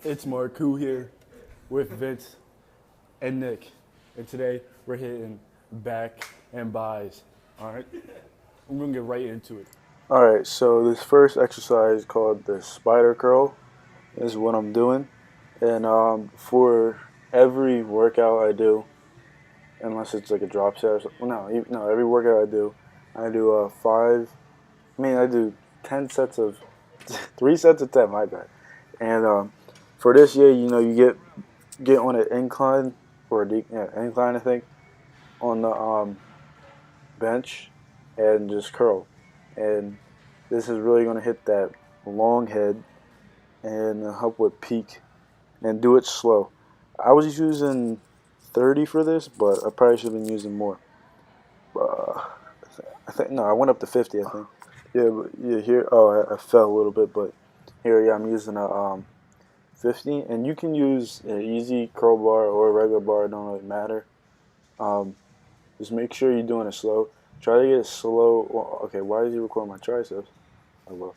It's Marku here with Vince and Nick. And today we're hitting back and buys. All right? I'm going to get right into it. All right, so this first exercise called the spider curl is what I'm doing. And for every workout I do, unless it's like a drop set or something, no, every workout I do I do 10 sets of, 3 sets of 10, my bad. And for this year, you get on an incline or incline, I think, on the bench and just curl. And this is really going to hit that long head and help with peak and do it slow. I was using 30 for this, but I probably should have been using more. I think no, I went up to 50. I think. Yeah, but yeah. Here, I fell a little bit, but here, yeah, I'm using a 50, and you can use an easy curl bar or a regular bar. It don't really matter. Just make sure you're doing it slow. Try to get it slow. Well, okay, why is he recording my triceps? Oh, well.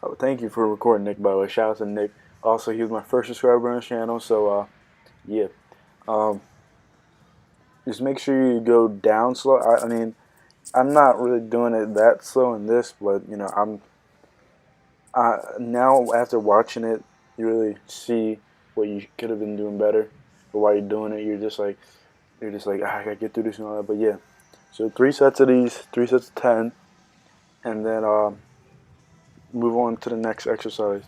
Oh, thank you for recording, Nick, by the way. Shout out to Nick. Also, he was my first subscriber on the channel, so, yeah. Just make sure you go down slow. I mean, I'm not really doing it that slow in this, but, now after watching it, you really see what you could have been doing better. But while you're doing it, you're just like, I gotta get through this and all that. But yeah, so 3 sets of these, 3 sets of 10, and then move on to the next exercise.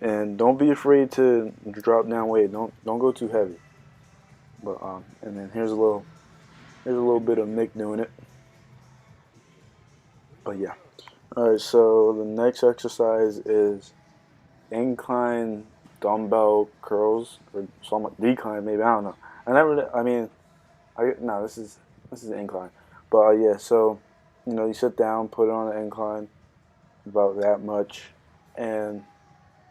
And don't be afraid to drop down weight. Don't go too heavy. But and then here's a little bit of Nick doing it. But yeah. All right. So the next exercise is incline dumbbell curls or somewhat decline. Maybe I don't know. No. This is incline. But yeah. So you sit down, put it on an incline, about that much, and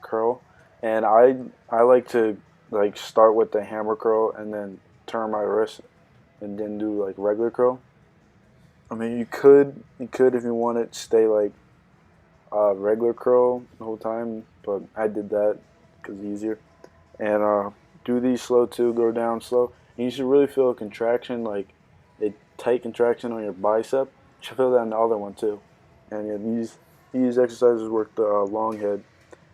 curl. And I like to start with the hammer curl and then turn my wrist and then do like regular curl. I mean, you could if you want it stay like regular curl the whole time, but I did that because it's easier. And do these slow too. Go down slow. And you should really feel a contraction, like a tight contraction on your bicep. You should feel that in the other one too. And yeah, these exercises work the long head.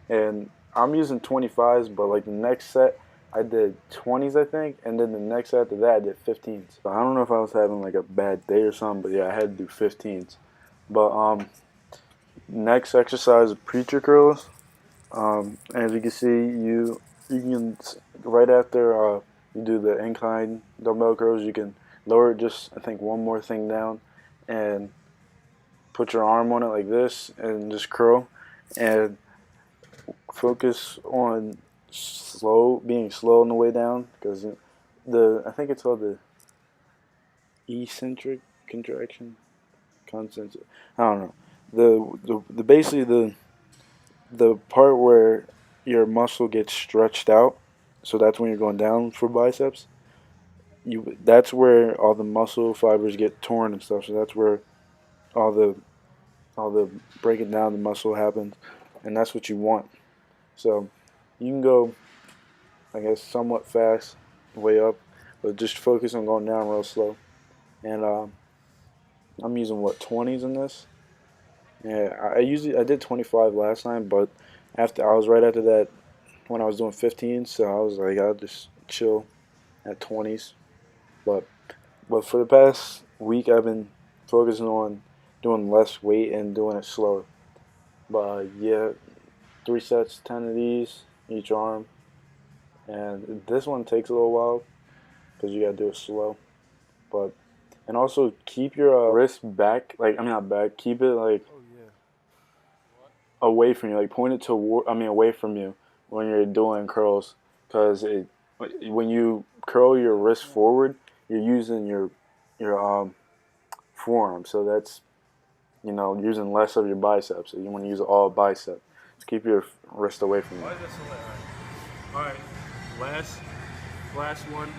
And I'm using 25s, but like the next set I did 20s, I think, and then the next set after that I did 15s. So I don't know if I was having like a bad day or something, but yeah, I had to do 15s. But next exercise is preacher curls. As you can see, you can right after you do the incline dumbbell curls, you can lower it just I think one more thing down, and put your arm on it like this, and just curl, and focus on being slow on the way down, because I think it's called the eccentric contraction, concentric. I don't know. The basically the part where your muscle gets stretched out, so that's when you're going down for biceps. That's where all the muscle fibers get torn and stuff. So that's where all the breaking down the muscle happens, and that's what you want. So you can go, I guess, somewhat fast, way up, but just focus on going down real slow. And I'm using 20s in this. Yeah, I did 25 last time, but I was right after that when I was doing 15, so I was like, I'll just chill at 20s. But for the past week, I've been focusing on doing less weight and doing it slower. But yeah, 3 sets, 10 of these each arm, and this one takes a little while because you gotta do it slow. And also keep your wrist back, not back. Keep it like away from you, like point it away from you when you're doing curls, because when you curl your wrist forward, you're using your forearm, so that's using less of your biceps. So you want to use all bicep. Just keep your wrist away from you. Why is that so late? All right, last one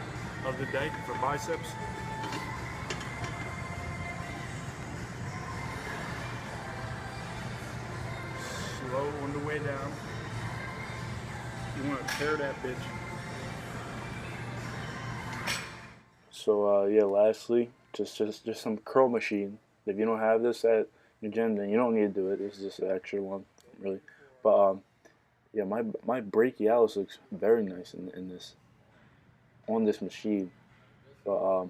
of the day for biceps. Slow on the way down. You want to tear that bitch. So yeah, lastly, just some curl machine. If you don't have this at your gym, then you don't need to do it. This is just an extra one, really. But yeah, my brachialis looks very nice in this on this machine. But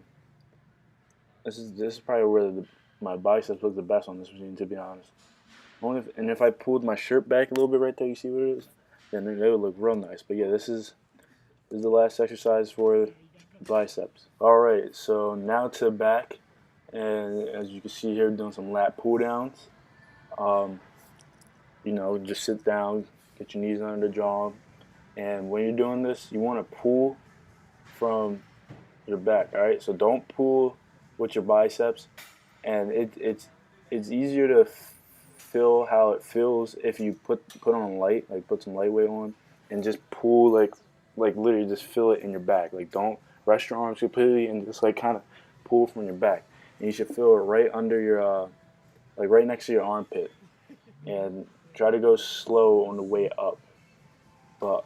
this is probably where my biceps look the best on this machine, to be honest. And if I pulled my shirt back a little bit right there, you see what it is? Then they would look real nice. But yeah, this is the last exercise for biceps. All right, so now to back, and as you can see here, doing some lat pull downs. Um, just sit down, get your knees under the jaw, and when you're doing this, you want to pull from your back. All right, so don't pull with your biceps, and it's easier to feel how it feels if you put on light, like put some light weight on, and just pull like literally just feel it in your back. Like don't rest your arms completely and just like kind of pull from your back. And you should feel it right under your like right next to your armpit, and try to go slow on the way up. But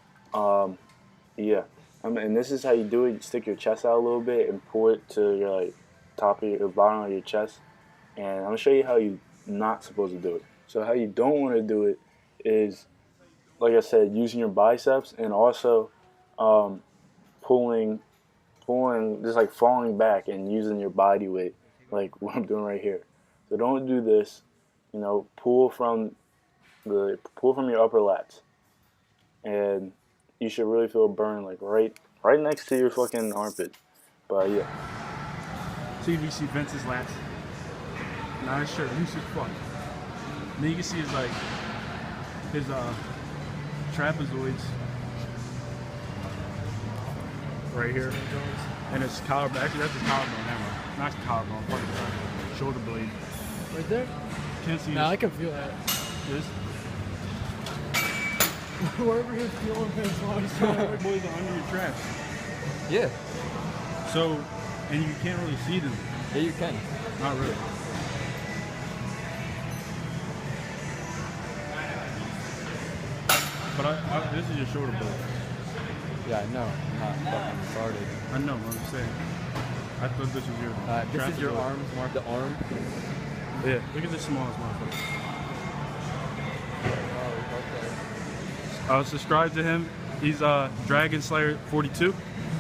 yeah, and this is how you do it. You stick your chest out a little bit and pull it to your like top of your bottom of your chest. And I'm gonna show you how you not supposed to do it. So how you don't want to do it is, like I said, using your biceps and also um, pulling, just like falling back and using your body weight, like what I'm doing right here. So don't do this. Pull from your upper lats, and you should really feel burn like right next to your fucking armpit. But yeah. See if you see Vince's lats. Nice shirt, loose as fuck. Then you can see his like his trapezoids right here, and his collarbone. Actually, that's his collarbone. Not his collarbone. Fucking shoulder blade. Right there? Can't see. No, I can feel that. This. Wherever his feeling is while he's trying to Boys are under your traps. Yeah. So, and you can't really see them. Yeah, you can. Not really. But this is your shoulder blade. Yeah, I know. I'm not fucking retarded. I know. I'm just saying. I thought this was your. This is your arms, mark the arm. Yeah. Look at this smallest motherfucker. Oh, okay. Subscribe to him. He's Dragon Slayer 42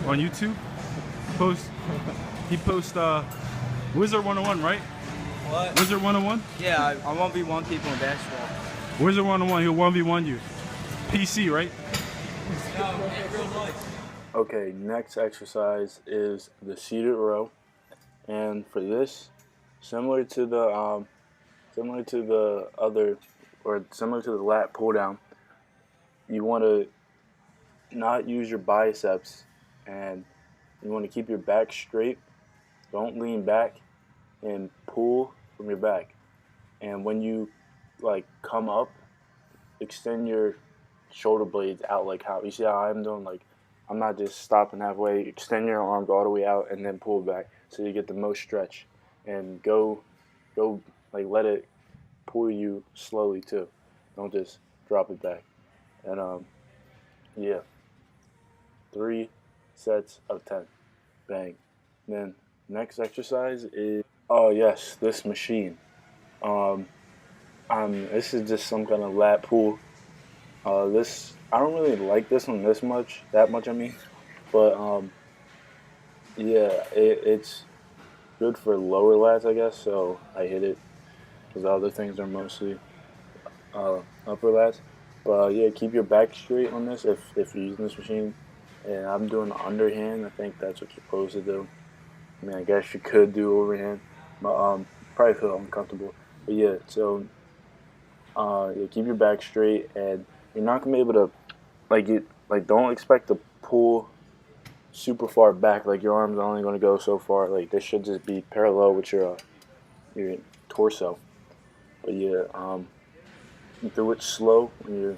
on YouTube. He posts Wizard 101, right? What? Wizard 101? Yeah, I 1v1 people in basketball. Wizard 101, he'll 1v1 you. PC, right? No, in real life. Okay, next exercise is the seated row, and for this, similar to the lat pull down, you want to not use your biceps, and you want to keep your back straight. Don't lean back, and pull from your back. And when you like come up, extend your shoulder blades out like how you see how I'm doing. Like I'm not just stopping halfway. Extend your arms all the way out and then pull back so you get the most stretch. And go like let it pull you slowly too. Don't just drop it back. And yeah, 3 sets of 10. Bang. Then next exercise is yes, this machine. This is just some kind of lat pull. This I don't really like this one that much I mean, but yeah, it's good for lower lats I guess. So I hit it because the other things are mostly upper lats. But yeah, keep your back straight on this if you're using this machine. And I'm doing the underhand. I think that's what you're supposed to do. I mean, I guess you could do overhand, but probably feel uncomfortable. But yeah, so yeah, keep your back straight, and you're not gonna be able to don't expect to pull super far back. Like your arms are only gonna go so far. Like they should just be parallel with your torso. But yeah, you do it slow when you're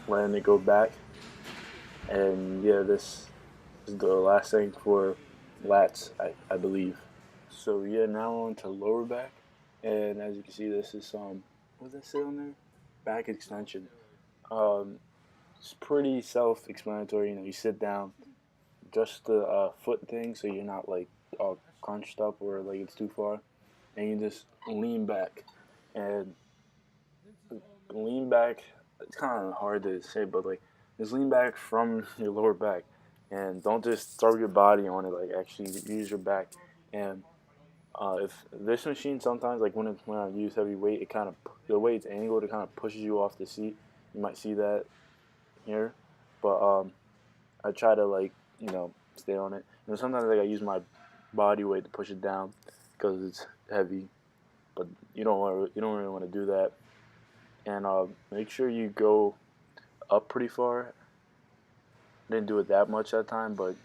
letting it go back. And yeah, this is the last thing for lats, I believe. So yeah, now on to lower back, and as you can see, this is what does that say on there? Back extension. it's pretty self-explanatory. You know, you sit down, just the foot thing, so you're not like all crunched up or like it's too far, and you just lean back and lean back. It's kind of hard to say, but like just lean back from your lower back, and don't just throw your body on it. Like actually use your back. And if this machine sometimes like when I use heavy weight, it kind of the way it's angled, it kind of pushes you off the seat. You might see that here, but I try to like stay on it. And sometimes like I use my body weight to push it down because it's heavy, but you don't really want to do that. And make sure you go up pretty far. Didn't do it that much that time, but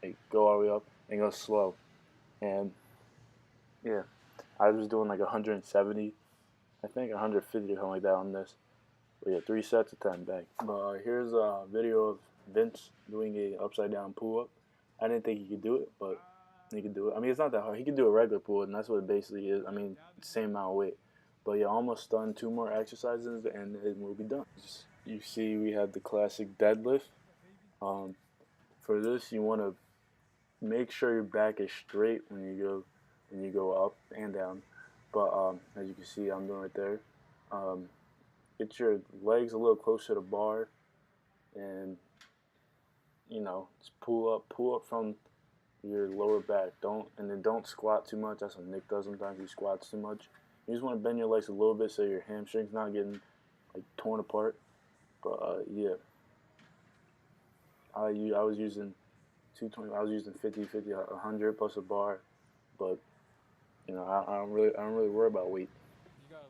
like, go all the way up and go slow. And yeah, I was doing like 170, I think 150 or something like that on this. But yeah, 3 sets of 10 back. But here's a video of Vince doing a upside down pull up. I didn't think he could do it, but he could do it. I mean, it's not that hard. He could do a regular pull, and that's what it basically is. I mean, same amount of weight. But yeah, almost done 2 more exercises, and it will be done. You see, we have the classic deadlift. Um, for this, you want to make sure your back is straight when you go up and down. But as you can see, I'm doing right there. Um, get your legs a little closer to the bar, and just pull up from your lower back. Don't squat too much. That's what Nick does sometimes. He squats too much. You just want to bend your legs a little bit so your hamstrings not getting like torn apart. But yeah, I was using 220. I was using 50, 50, 100 plus a bar. But I don't really worry about weight.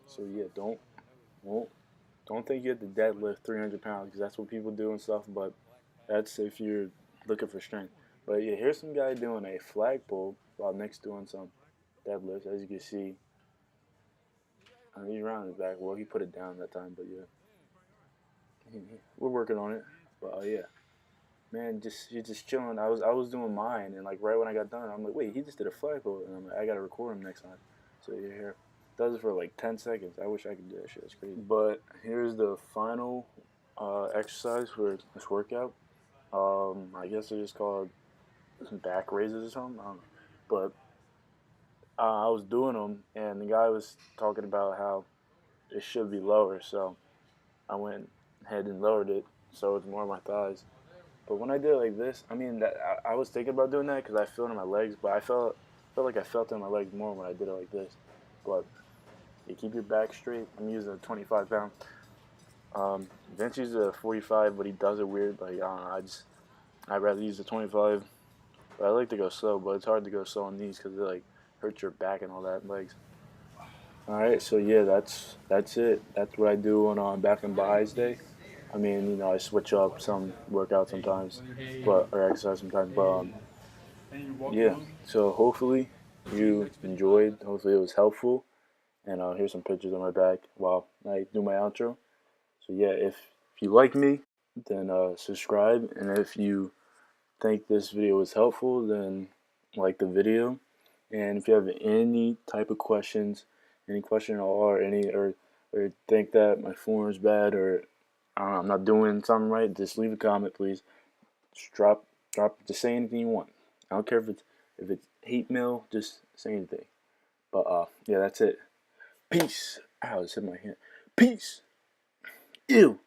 So yeah, won't don't think you have to deadlift 300 pounds because that's what people do and stuff. But that's if you're looking for strength. But yeah, here's some guy doing a flag pull while Nick's doing some deadlifts. As you can see, he's around his back. Well, he put it down that time, but yeah, we're working on it. But yeah, man, you're just chilling. I was doing mine, and like right when I got done, I'm like, wait, he just did a flag pull, and I'm like, I gotta record him next time. So you're here. Does it for like 10 seconds. I wish I could do that shit. It's crazy. But here's the final exercise for this workout. I guess they just called some back raises or something. I don't know. But I was doing them, and the guy was talking about how it should be lower. So I went ahead and lowered it so it's more of my thighs. But when I did it like this, I mean, I was thinking about doing that because I feel it in my legs, but I felt like I felt it in my legs more when I did it like this. But you keep your back straight. I'm using a 25 pound. Vince uses a 45, but he does it weird. Like I don't know, I'd rather use the 25. But I like to go slow, but it's hard to go slow on these because it like hurts your back and all that legs. All right, so yeah, that's it. That's what I do on back and buys day. I mean, I switch up some workouts sometimes, or exercise sometimes. But yeah. So hopefully you enjoyed. Hopefully it was helpful. And here's some pictures of my back while I do my outro. So yeah, if you like me, then subscribe, and if you think this video was helpful, then like the video. And if you have any type of questions, any question at all, or think that my form is bad, or I don't know, I'm not doing something right, just leave a comment, please. Just just say anything you want. I don't care if it's hate mail, just say anything. But yeah, that's it. Peace. Ow, I just hit my hand. Peace. Ew.